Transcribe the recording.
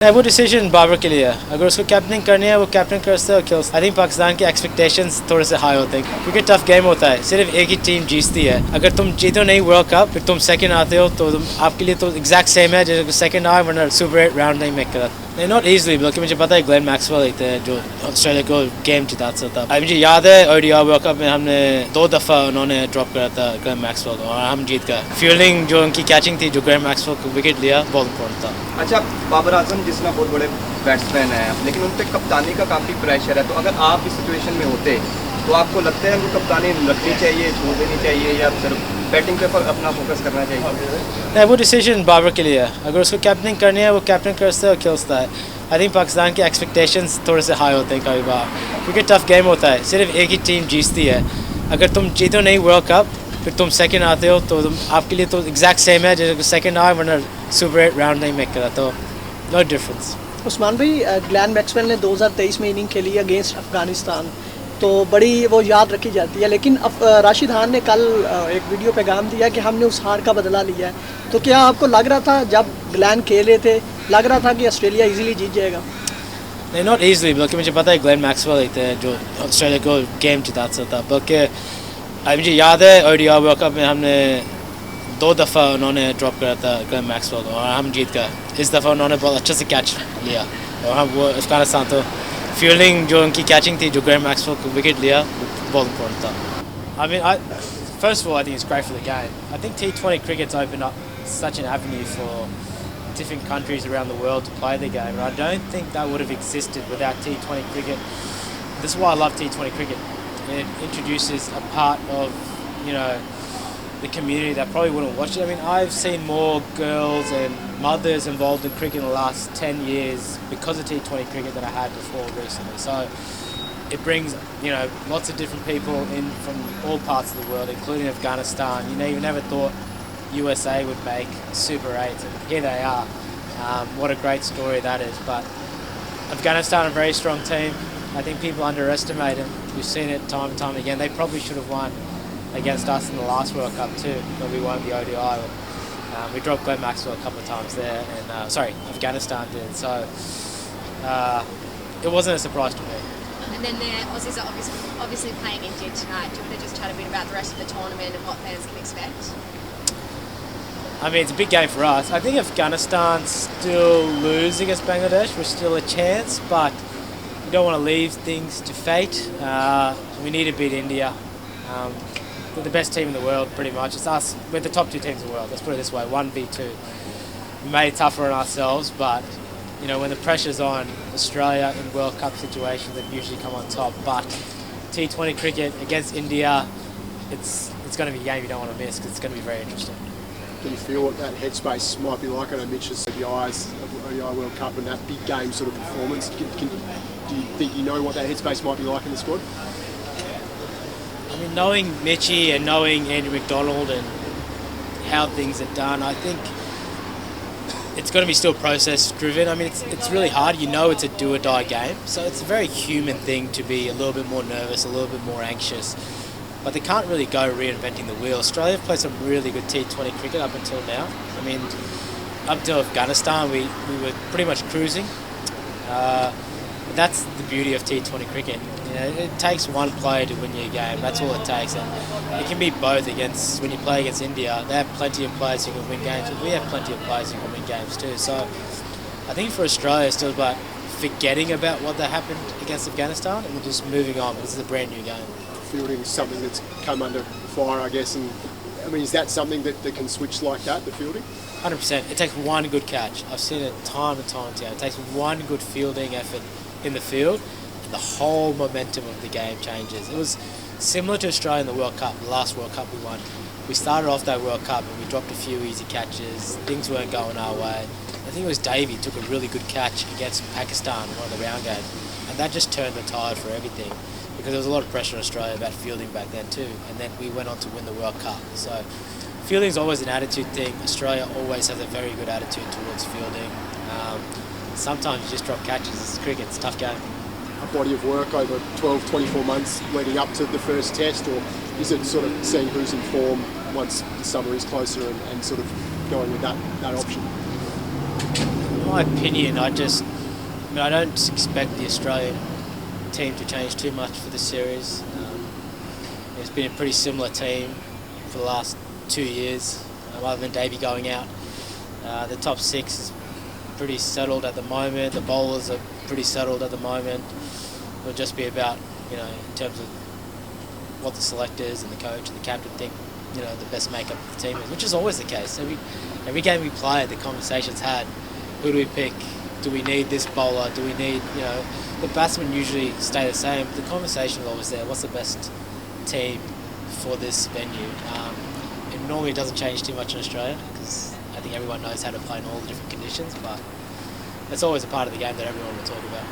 वो डिसीजन बाबर के लिए है। अगर उसको कैप्टनिंग करनी है वो कैप्टन कर सकते हैं और खेल। आई थिंक पाकिस्तान के एक्सपेक्टेशंस थोड़े से हाई होते हैं क्योंकि टफ गेम होता है। सिर्फ एक ही टीम जीतती है। अगर तुम जीतो नहीं वर्ल्ड कप फिर तुम सेकंड आते हो तो आपके लिए तो एग्जैक्ट सेम है जैसे सेकंड आए वरना सुपर 8 राउंड नहीं मेक करा। नहीं नॉट ईजिली बल्कि मुझे पता है ग्लेन मैक्सवेल ही थे जो ऑस्ट्रेलिया को गेम जिताते था। मुझे याद है ओडीआई वर्ल्ड कप में हमने 2 दफ़ा उन्होंने ड्रॉप करा था ग्लेन मैक्सवेल को और हम जीत गए। फील्डिंग जो उनकी कैचिंग थी जो ग्लेन मैक्सवेल को विकेट लिया बहुत इंपॉर्टेंट था। अच्छा, बाबर आजम जिसना बहुत बड़े बैट्समैन है लेकिन उन पर कप्तानी का काफ़ी प्रेशर है, तो अगर आप इस सिचुएशन में होते तो आपको लगता है उनको कप्तानी रखनी चाहिए, छोड़ देनी चाहिए या सिर्फ बैटिंग पे अपना फोकस करना चाहिए? नहीं वो डिसीजन बाबर के लिए है। अगर उसको कैप्टनिंग करनी है वो कैप्टन कर सकते हैं और खेल सकता है। आई थिंक पाकिस्तान के एक्सपेक्टेशंस थोड़े से हाई होते हैं कई बार क्योंकि टफ गेम होता है। सिर्फ एक ही टीम जीतती है। अगर तुम जीतो नहीं वर्ल्ड कप फिर तुम सेकंड आते हो तो आपके लिए तो एग्जैक्ट सेम है जैसे सेकंड आए वरना सुपर 8 राउंड नहीं मेक करा। तो नो डिफरेंस। उस्मान भाई, ग्लेन मैक्सवेल ने 2023 में इनिंग खेली अगेंस्ट अफगानिस्तान, तो बड़ी वो याद रखी जाती है। लेकिन राशिद खान ने कल एक वीडियो पैगाम दिया कि हमने उस हार का बदला लिया है। तो क्या आपको लग रहा था जब ग्लेन खेले थे लग रहा था कि ऑस्ट्रेलिया इजीली जीत जाएगा? नहीं नॉट ईजिली बल्कि मुझे पता है ग्लेन मैक्सवेल ही थे जो ऑस्ट्रेलिया को गेम जिताते था। बल्कि मुझे याद है ओडीआई वर्ल्ड कप में हमने 2 दफ़ा उन्होंने ड्रॉप करा था ग्लेन मैक्सवेल को और हम जीत गए। इस दफ़ा उन्होंने बहुत अच्छे से कैच लिया और हम वो अफगानिस्तान तो फील्डिंग जो उनकी कैचिंग थी जो ग्लेन मैक्सवेल को विकेट लिया बहुत इंपॉर्टेंट था। First of all, I think it's great for the game. I think T20 cricket's opened up such an avenue for different countries around the world to play the game, and I don't think that would have existed without T20 cricket. This is why I love T20 cricket. It introduces a part of, the community that probably wouldn't watch it. I've seen more girls and mothers involved in cricket in the last 10 years because of T20 cricket than I had before recently. So it brings, lots of different people in from all parts of the world, including Afghanistan. You never thought USA would make Super 8, and here they are. What a great story that is. But Afghanistan, a very strong team. I think people underestimate them. We've seen it time and time again. They probably should have won against us in the last World Cup too, when we won the ODI. We dropped Glenn Maxwell a couple of times there, and Afghanistan did. So it wasn't a surprise to me. And then the Aussies are obviously playing India tonight. Do you want to just chat a bit about the rest of the tournament and what fans can expect? It's a big game for us. I think Afghanistan still lose against Bangladesh. We're still a chance, but we don't want to leave things to fate. We need to beat India. We're the best team in the world, pretty much. It's us. We're the top 2 teams in the world. Let's put it this way: 1v2. We made it tougher on ourselves, but when the pressure's on Australia in World Cup situations, they usually come on top. But T20 cricket against India, it's going to be a game you don't want to miss because it's going to be very interesting. Can you feel what that headspace might be like? I know Mitch has said the ODI World Cup and that big game sort of performance. Do you think you know what that headspace might be like in the squad? Knowing Mitchie and knowing Andrew McDonald and how things are done, I think it's going to be still process driven. It's really hard. It's a do or die game, so it's a very human thing to be a little bit more nervous, a little bit more anxious. But they can't really go reinventing the wheel. Australia have played some really good T20 cricket up until now. Up till Afghanistan, we were pretty much cruising. But that's the beauty of T20 cricket. It takes one player to win your game. That's all it takes, and it can be both. When you play against India, they have plenty of players who can win games, but we have plenty of players who can win games too. So I think for Australia, it's still about forgetting about what that happened against Afghanistan and just moving on. This is a brand new game. Fielding is something that's come under fire, I guess, and is that something that can switch like that, the fielding? 100%. It takes one good catch. I've seen it time and time again. It takes one good fielding effort in the field, and the whole momentum of the game changes. It was similar to Australia in the World Cup, the last World Cup we won. We started off that World Cup and we dropped a few easy catches. Things weren't going our way. I think it was Davey took a really good catch against Pakistan in one of the round games, and that just turned the tide for everything, because there was a lot of pressure in Australia about fielding back then too, and then we went on to win the World Cup. So fielding is always an attitude thing. Australia always has a very good attitude towards fielding. Sometimes you just drop catches. It's cricket. It's a tough game. A body of work over 12, 24 months leading up to the first test, or is it sort of seeing who's in form once the summer is closer and sort of going with that option? my opinion, I don't expect the Australian team to change too much for this series. It's been a pretty similar team for the last 2 years, other than Davey going out. The top six is pretty settled at the moment. The bowlers are pretty settled at the moment. It'll just be about, in terms of what the selectors and the coach and the captain think, the best makeup of the team is, which is always the case. Every game we play, the conversation's had. Who do we pick? Do we need this bowler? Do we need, the batsmen usually stay the same. The conversation is always there. What's the best team for this venue? It normally doesn't change too much in Australia because I think everyone knows how to play in all the different conditions, but it's always a part of the game that everyone will talk about.